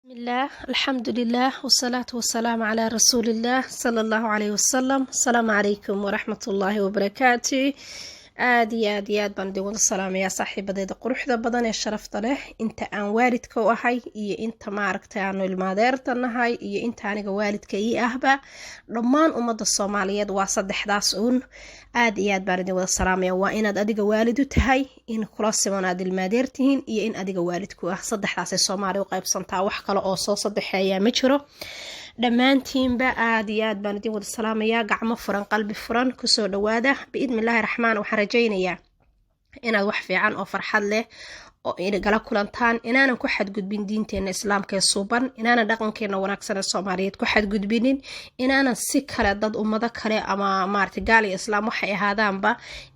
بسم الله الحمد لله والصلاة والسلام على رسول الله صلى الله عليه وسلم. السلام عليكم ورحمة الله وبركاته. aad iyo aad baan idin wada salaamayaa saaxiibadeeda quruxda badan ee sharafta leh inta aan waalidka u ahay iyo inta maaragtay aanu ilmaadeerta nahay iyo inta aniga waalidka ii ahba dhammaan ummadda Soomaaliyeed waa saddexdaas aad iyo aad baan idin wada salaamayaa waa inaad adiga waalid u tahay in kula siman aad ilmaadeertihiin iyo in adiga waalidku ah saddexdaas ee Soomaaliya u qaybsantaa wax kale oo soo saddexeeya ma jiro dhammaantiinba aad iyo aad baan idin wada salaamayaa gacmo furan qalbi furan kusoo dhawaada biidmillaahi raxmaan waxaan rajaynayaa inaad wax fiican oo farxad leh oo inagala kulantaan inaanan ku xadgudbin diinteena islaamka ee suuban inaanan dhaqankeena wanaagsan ee Soomaaliyeed ku xadgudbinin inaanan si kale dad ummado kale ama maartay gaal iyo islaam waxay ahaadaanba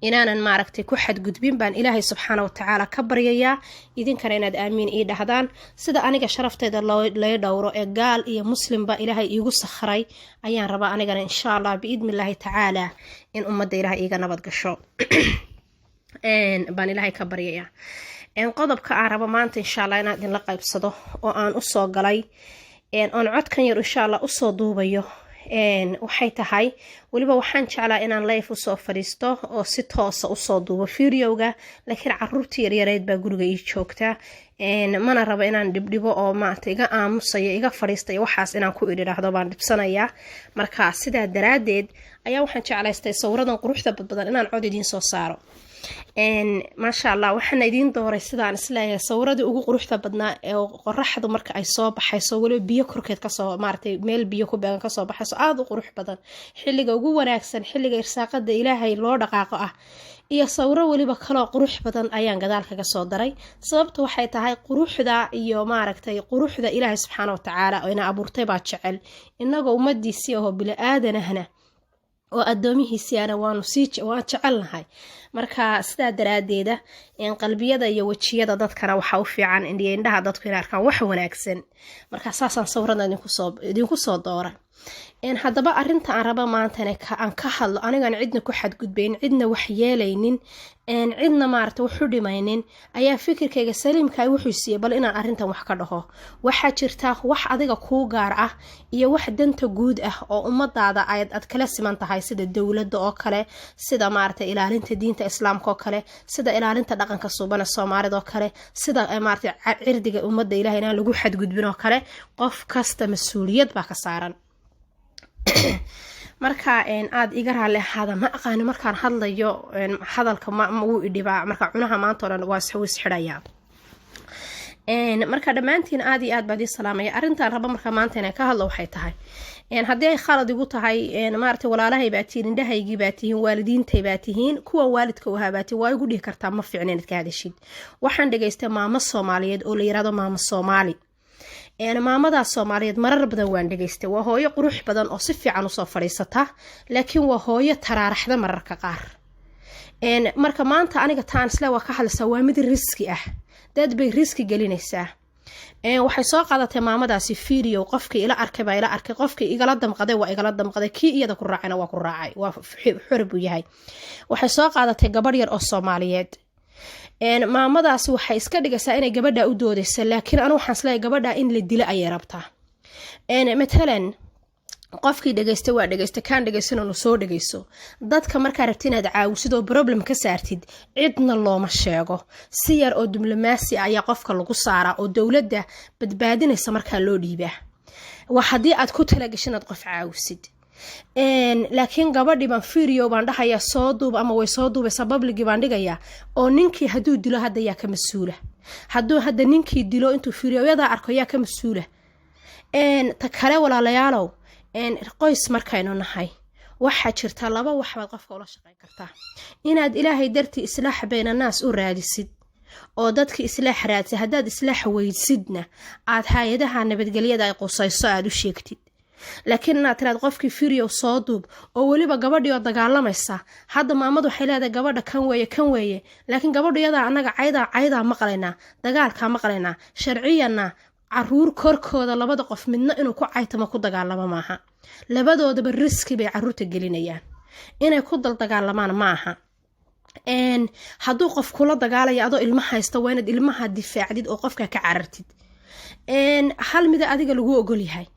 inaanan maartay ku xadgudbin baan Ilaahay subxaanahu wa ta'aala ka baryayaa idinkana inaad aamiin ii dhahdaan sida aniga sharafteeda loo dhowro ee gaal iyo muslimba Ilaahay iigu sakhray ayaan rabaa anigana insha Allah biidmillaahi ta'aala in ummadda Ilaahay iiga nabad gasho baan Ilaahay ka baryayaa qodobka aan rabo maanta insha Allah inaan idin la qaybsado oo aan u soo galay on codkan yar insha Allah u soo duubayo waxay tahay waliba waxaan jeclaa inaan live u soo fariisto oo si toos ah u soo duubo videoga laakiin carruurtii yareed baa guriga ii joogta mana rabo inaan dibdhibo oo maanta iga aamusayo iga fariistay waxaas inaan ku idhaahdo baan dibsanayaa marka sidaa daraadeed ayaa waxaan jeclaystay sawiradan quruxda badan inaan cod idin soo saaro maasha Allah waxaan idin dooray sidaan isleeyahay sawiradii ugu quruxda badnaa ee qorraxdu marka ay soo baxayso waliba biyo korkeed ka soo maartay meel biyo ku beegan ka soo baxayso aad u qurux badan xilliga ugu wanaagsan xilliga irsaaqada Ilaahay loo dhaqaaqo ah iyo sawiro waliba kala qurux badan ayaan gadaal kaga soo daray sababtu waxay tahay quruxda iyo maaragtay quruxda Ilaahay subxaanahu wa ta'aala oo ina abuurtay baa jecel inagoo ummadiisii oo bil aadanahna oo adoomihiisii ana waan jecelnahay marka sidaa daraadeeda in qalbiyada iyo wajiyada dadkana waxa u fiican indhaha dadku inay arkaan wax wanaagsan marka saasaan sawirada idinku soo dooray haddaba arrinta aan raba maanta aan ka hadlo anigaan cidna ku xadgudbayn cidna wax yeelaynin cidna maartay wax u dhimaynin ayaa fikirkayga saliimka wuxuu siiyay bal inaan arrintan wax ka dhaho waxa jirta wax adiga ku gaar ah iyo wax danta guud ah oo ummadaada aad kala siman tahay sida dawladda oo kale sida maartay ilaalinta diinta islaamka oo kale sida ilaalinta dhaqanka suuban ee Soomaalida oo kale sida maartay cirdiga ummadda Ilaahay inaan lagu xadgudbin oo kale qof kasta mas'uuliyad baa ka saaran marka aad iga raali ahada ma aqaan markaan hadlayo hadalka ma uu idhiba marka cunaha maanta oo dhan waa is xidhaya marka dhamaantiin aad iyo aad baad salaamay arrintan raba marka maanta inaan ka hadlo waxay tahay haddii ay khalad igu tahay maartay walaalahay baatiin indhahaygii baatiin waalidiintay baatiin kuwa waalidka u habaatiin waa igu dhihi kartaa ma fiicneen ka hadashid waxaan dhageystay maamo Soomaaliyeed oo la yiraahdo maamo Soomaali maamada Soomaaliyeed marar badan waan dhageystay waa hooyo qurux badan oo si fiican u soo fadhiisata laakiin waa hooyo taraaraxda mararka qaar marka maanta aniga taan isla waa ka hadlaysaa waa mid riski ah dad bay riski gelinaysaa waxay soo qaadatay maamadaasi video qofkii ila arkay baa ila arkay qofkii igala damqaday waa igala damqaday kii iyada ku raacayna waa ku raacay waa xurub u yahay waxay soo qaadatay gabadh yar oo Soomaaliyeed maamadaasi waxay iska dhigaysaa inay gabadha u doodayso laakiin anu waxaan isleeyahay gabadha in la dilo ayay rabtaa matalan qofkii dhageystay waa dhageystay kaan dhageysan oo soo dhageyso dadka markaa rabtid inaad caawisid oo problem ka saartid cidna looma sheego si yar oo diblomaasi ayaa qofka lagu saaraa oo dawladda badbaadinaysa markaa loo dhiibaa waa haddii aad ku talagashay inaad qof caawisid laakiin gabadhii baan video baan dhahayaa soo duub ama way soo duubaysaa publicii baan dhigayaa oo ninkii hadduu dilo hadda yaa ka mas-uula hadduu hadda ninkii dilo intuu videoyada arko yaa ka mas-uula ta kale walaalayaalow qoys markaynu nahay waxaa jirta laba waxbaad qofka ula shaqayn kartaa inaad Ilaahay dartii islaax bayna naas u raadisid oo dadka islaax raadsi haddaad islaax weysidna aad hay'adaha nabadgelyada ay qusayso aad u sheegtid laakiin inaad tiraad qofkii video soo duub oo waliba gabadhii oo dagaalamaysa hadda maamadu waxay leedahay gabadha kan weeye laakiin gabadhu iyada anaga cayda maqlaynaa dagaalka maqlaynaa sharciyana caruur korkooda labada qof midna inuu ku caytamo ku dagaalamo maaha labadoodaba riski bay caruurta gelinayaan inay ku dagaalamaan maaha hadduu qof kula dagaalaya adoo ilmaha haysta waa inaad ilmaha difaacdid oo qofka ka carartid hal mida adiga lagu ogol yahay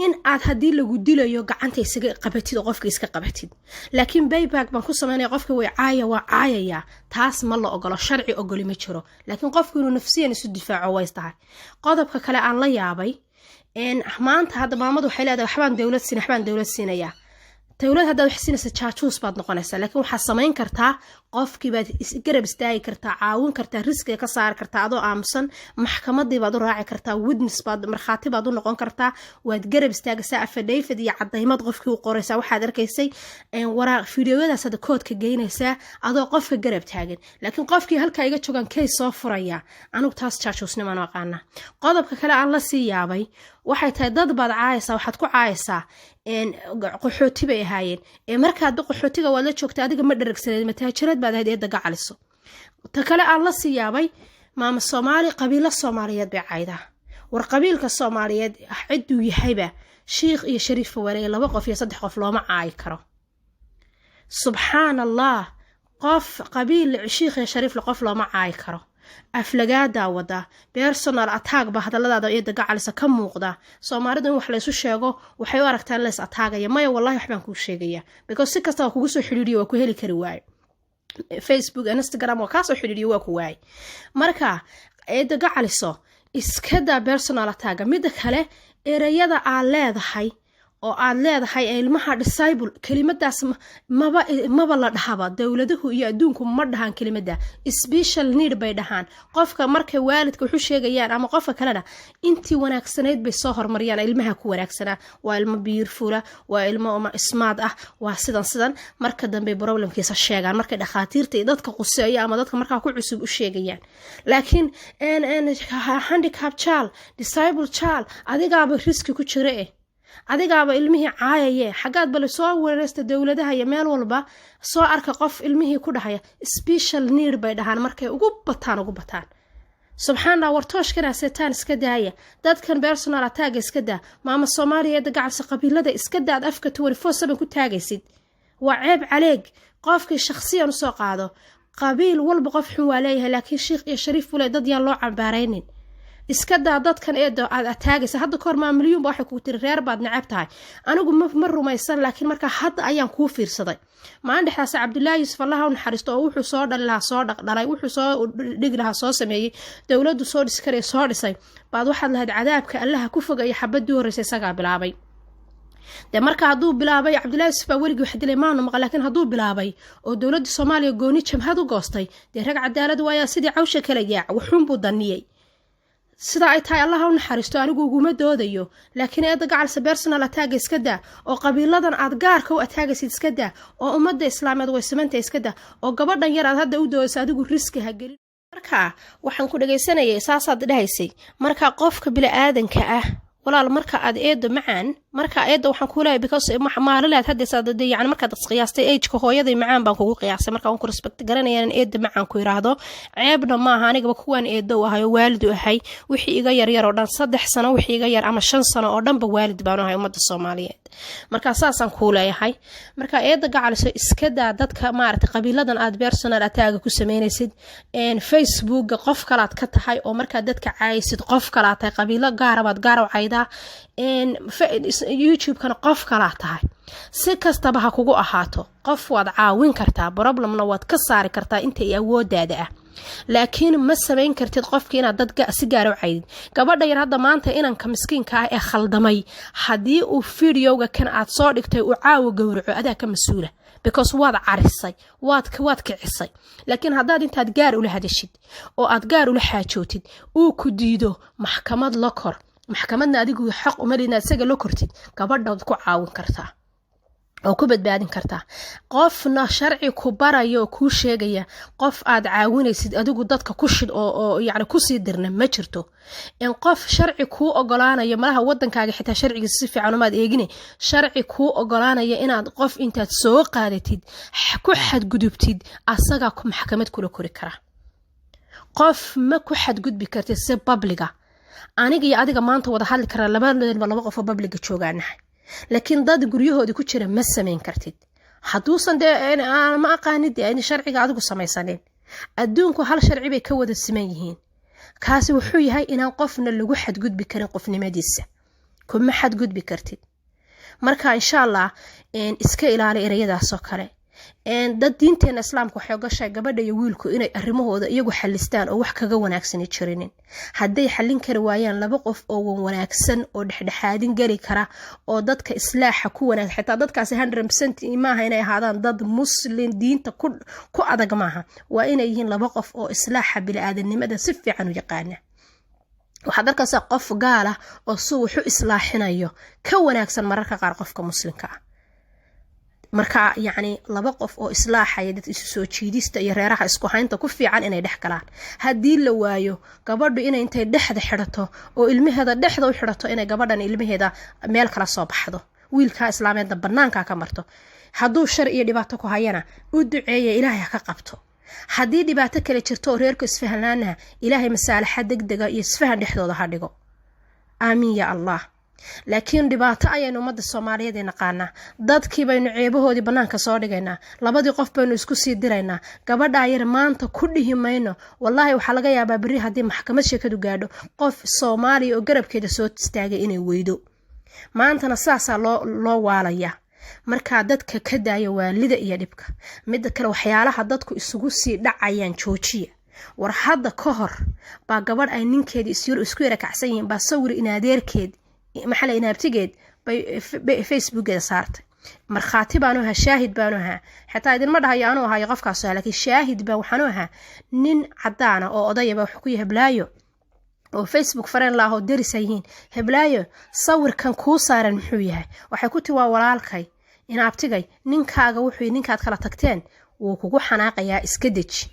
in aad haddii lagu dilayo gacanta isaga qabatid oo qofka iska qabatid laakiin bayback baan ku sameynaya qofka way waa caayaya taas ma la ogolo sharci ogoli ma jiro laakiin qofku inuu nafsiyan isu difaaco way tahay qodobka kale aan la yaabay maanta hadda maamadu waxay leedahay waxbaan dawlad siinaya dawlad haddaad wax siinaysa jaajuus baad noqonaysaa laakiin waxaad samayn kartaa qofkii baad garab istaagi kartaa caawin kartaa riskiga ka saari kartaa adoo aamusan maxkamadii baad u raaci kartaa witness baad markhaati baad u noqon kartaa waad garab istaagaysaa affidavit iyo cadaymad qofkii u qoraysaa waxaad arkaysay waraaq fiidiyoyadaas hadda koodka geynaysaa adoo qofka garab taagan laakiin qofkii halkaa iga joogan case soo furaya anigu taas jaajuusnimaan aqaana qodobka kale aan la sii yaabay waxay tahay dad baad caayaysaa waxaad ku caayaysaa qaxooti bay ahaayeen markaad qaxootiga waad la joogtay adiga ma dharagsaneed mataajirad baad ahayd eedda gacaliso ta kale aan la sii yaabay maama soomaali qabiilo soomaaliyeed bay caydaa war qabiilka soomaaliyeed cidduu yahayba shiikh iyo shariifa wareey 2 qof iyo 3 qof looma caayi karo subxaan allah qof qabiil shiikh iyo shariif la qof looma caayi karo aflagaada wada personal attack ba hadalladaada eedda gacalisa ka muuqda Soomaalidu in wax la isu sheego waxay u aragtaan la is attaagaya maya wallahi wax baan ku sheegaya because si kasta kugu soo xiriiriyo waa ku heli kari waay Facebook Instagram waa ka soo xiriiriyo waa ku waay marka eedda gacaliso iska da personal attack mid kale erayada aan leedahay oo aad leedahay ilmaha disable kelimadaas maba la dhahaba dawladuhu iyo adduunku ma dhahan kelimada special need bay dhahan qofka markay waalidka wuxuu sheegayaan ama qofka kalena intii wanaagsanayd bay soo hormariyaan ilmaha ku wanaagsanaa waa ilmo beautiful waa ilmo smart ah waa sidan marka dambe problemkiisa sheegaan marka dhakhaatiirta iyo dadka quseeya ama dadka marka ku cusub u sheegayaan laakiin handicap child disable child adigaaba riski ku jira adigaaba ilmihii caayaye xagaad bal soo weerarsta dawladaha iyo meel walba soo arka qof ilmihii ku dhahaya special need bay dhahaan markay ugu bataan subxaanallah wartooshkana seetaan iska daaya dadkan personal attack iska daa maama Soomaaliyeed gacalsa qabiilada iska daad afka 24/7 ku taagaysid waa ceeb caleeg qofkii shakhsiyan soo qaado qabiil walba qof xun waa leeyahay laakiin shiikh iyo shariif wala dad yaan loo cambaaraynin iska daa dadkan eedo aad ataagaysa hadda koor maamuliyun waxay ku tiri reer baad nacab tahay anigu ma rumaysan laakiin marka hadda ayaan ku fiirsaday maandhaxaas Cabdullaahi Yuusuf Allah uu naxariisto oo wuxuu soo dhaqdhalay wuxuu soo dhig lahaa soo sameeyay dawladdu soo dhiskaray soo dhisay baad waxaad lahayd cadaabka Allah ku fogay xabadii horeysay isaga bilaabay de marka haduu bilaabay Cabdullaahi Yuusuf warigi wax dilay maanu maqal laakiin haduu bilaabay oo dawladda Soomaaliya gooni jamhad u goostay de rag cadaalad waaya sidii cawsha kala yaac wuxuun buu daniyay sida ay tahay Allah uu naxariisto anigu uguma doodayo laakiin eedda gacalsa personal attack iska daa oo qabiiladan aad gaarka u attaagaysid iska daa oo ummadda islaameed way samanta iska daa oo gabadhan yar aad hadda u doodayso adigu riski ha gelin marka waxaan ku dhageysanayay saasaad dhahaysay marka qofka bila aadanka ah walaal marka aad eedo macaan marka eedo waxaan ku leeyahay because maalilaad hadda saadada yani marka dad qiyaastay age-ka hooyaday macaan baan kugu qiyaasay marka aan ku respect garanayaan eedo macaan ku yiraahdo ceebna ma aha aniga kuwan eedo ahayo waalid u ahay wixii iga yar oo dhan 3 sano wixii iga yar ama 5 sano oo dhan ba waalid baan ahay ummadda Soomaaliyeed marka saasaan ku leeyahay marka eedo gacalso iska daa dadka maartay qabiiladan aad personal attack ku sameynaysid Facebook qof kale aad ka tahay oo marka dadka caaysid qof kale aad tahay qabiilo gaar ah cayda YouTube kana qof kala tahay si kastaba ha kugu ahaato qof waad caawin kartaa problemna waad ka saari kartaa inta ay awoodaada ah laakiin ma sameyn kartid qofkii inaad dad si gaar ah u caydid gabadha yar hadda maanta inanka miskiinka ah ee khaldamay hadii uu videoga kan aad soo dhigtay uu caawo gowraco adaa ka masuula because waad carisay waad kicisay laakiin haddaad intaad gaar ula hadashid oo aad gaar ula xaajootid uu ku diido maxkamad la kor maxkamadna adigu xaq uma leeyahay isaga loo kortid gabadhaad ku caawin kartaa oo ku badbaadin kartaa qofna sharci ku barayo ku sheegaya qof aad caawinaysid adigu dadka ku shid oo yaani ku sii dirna ma jirto in qof sharci ku ogolaanayo malaha wadankaaga xitaa sharciga si fiican uma eegine sharci ku ogolaanayo inaad qof intaad soo qaadatid ku xadgudubtid asaga ku maxkamad kula kori kara qof ma ku xadgudbi kartid si public aniga iyo adiga maanta wada hadli kara laba qof oo public joogaanahay laakiin dad guryahoodii ku jira ma sameyn kartid haduusan ma aqaanid in sharciga adigu samaysaneen adduunku hal sharci bay ka wada siman yihiin kaasi wuxuu yahay inaan qofna lagu xadgudbi karin qofnimadiisa kuma xadgudbi kartid marka insha Allah iska ilaali ereyadaas oo kale dad diinteena islaamka waxay ogashay gabadha iyo wiilku inay arrimahooda iyagu xalistaan oo wax kaga wanaagsan jirinin hadday xalin kari waayaan laba qof oo wanaagsan oo dhexdhexaadin gali kara oo dadka islaaxa ku wanaag xitaa dadkaasi 100% maaha inay ahaadaan dad muslim diinta ku adag maaha waa inay yihiin laba qof oo islaaxa bini'aadanimada si fiican u yaqaana waxaad arkaysaa qof gaal ah oo suu wuxuu islaaxinayo ka wanaagsan mararka qaar qofka muslimka ah marka yacni laba qof oo islaaxaya dad isu soo jiidista iyo reeraha isku haynta ku fiican inay dhex galaan haddii la waayo gabadhu inay intay dhexda xidhato oo ilmaheeda dhexda u xidhato inay gabadhan ilmaheeda meel kala soo baxdo wiilka islaameedna bannaanka ka marto hadduu shar iyo dhibaato ku hayana u duceeya ilaahay ha ka qabto haddii dhibaato kale jirto oo reerku isfahanaana ilaahay masaalaxa degdega iyo isfahan dhexdooda ha dhigo aamiin ya allah laakiin dhibaato ayaynu ummadda Soomaaliyeed naqaana dadkii baynu ceebahoodii banaanka soo dhigaynaa labadii qof baynu isku sii diraynaa gabadha ayar maanta ku dhihimayno wallahi waxa laga yaabaa bari hadii maxkamad sheekadu gaadho qof Soomaali oo garabkeeda soo istaagay inay weydo maantana saasa loo waalaya marka dadka ka daaya waalida iyo dhibka mid kale waxyaalaha dadku isugu sii dhacayaan joojiya war hadda ka hor baa gabadh ay ninkeedii isku yara kacsan yihiin baa sawir inaadeerkeed maxalla inaabtigeed bay Facebook-da saartay markhaati baanu ahaa shaahid baanu ahaa xataa idin ma dhahayo anuu ahayo qofkaas laakiin shaahid baa waxaanu ahaa nin cadaana oo odayaba wax ku yahay Heblaayo oo Facebook fareen laaho darisayiin Heblaayo sawirkan ku saaran muxuu yahay waxay ku tiwaa walaalkay inaabtigay ninkaaga wuxuu ninkaad kala tagteen wuu kugu xanaaqayaa iska deji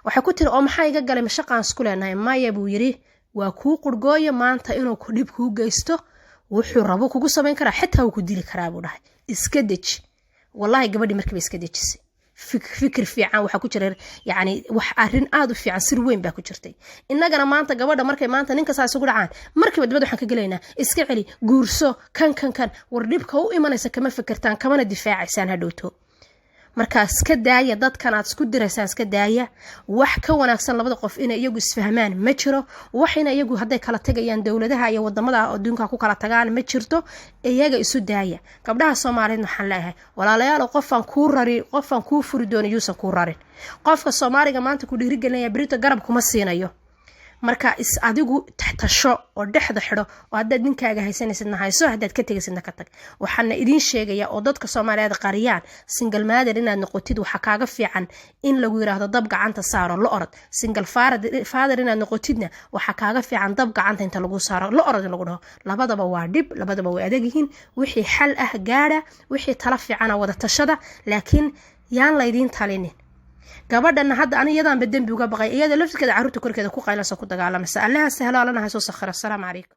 waxay ku tiri oo maxay iga galay mashaqaan isku leenahay maya buu yiri waa ku qurgooyo maanta inuu ku dhib ku geysto wuxuu rabo kugu sameyn karaa xitaa uu ku dili karaa buu dhahay iska deji wallahi gabadhi markii iska dejisay fikir fiican waxa ku jira yaani wax arin aad u fiican sir weyn baa ku jirtay innagana maanta gabadha markay maanta ninka saas ugu dhacaan markii dibad waxaan ka galeynaa iska celi guurso kan war dhibka u imanaysa kama fikirtaan kamana difaacaysaan hadhowto markaas ka daaya dadkan aad isku diraysaan iska daaya wax ka wanaagsan labada qof inay iyagu isfahmaan ma jiro waxina iyagu haday kala tagayaan dawladaha iyo wadamada adduunka ku kala tagaan ma jirto iyaga isu daaya gabdhaha Soomaaliyeed waxaan leeyahay walaalayaal qofan ku furi doono yuusan ku rarin qofka Soomaaliga maanta ku dhiirigelinaya birito garab kuma siinayo marka is adigu taxtasho oo dhexda xidho oo haddaad ninkaaga haysanaysidna hayso haddaad ka tegaysidna ka tag waxaana idin sheegaya oo dadka Soomaaliyeed qariyaan single mother inaad noqotid waxa kaaga fiican in lagu yiraahdo dab gacanta saaro la orod single father inaad noqotidna waxa kaaga fiican dab gacanta inta lagu saaro la orod lagu dhaho labadaba waa dib labadaba way adag yihiin wixii xal ah gaara wixii tala fiican wada tashada laakiin yaan la idin talinin gabadhana hadda aniyadan dambi uga baqay iyada lafteeda carruurta korkeeda ku qaylaso ku dagaalamay Allah sahlo alana hayso sakhra assalaam alaykum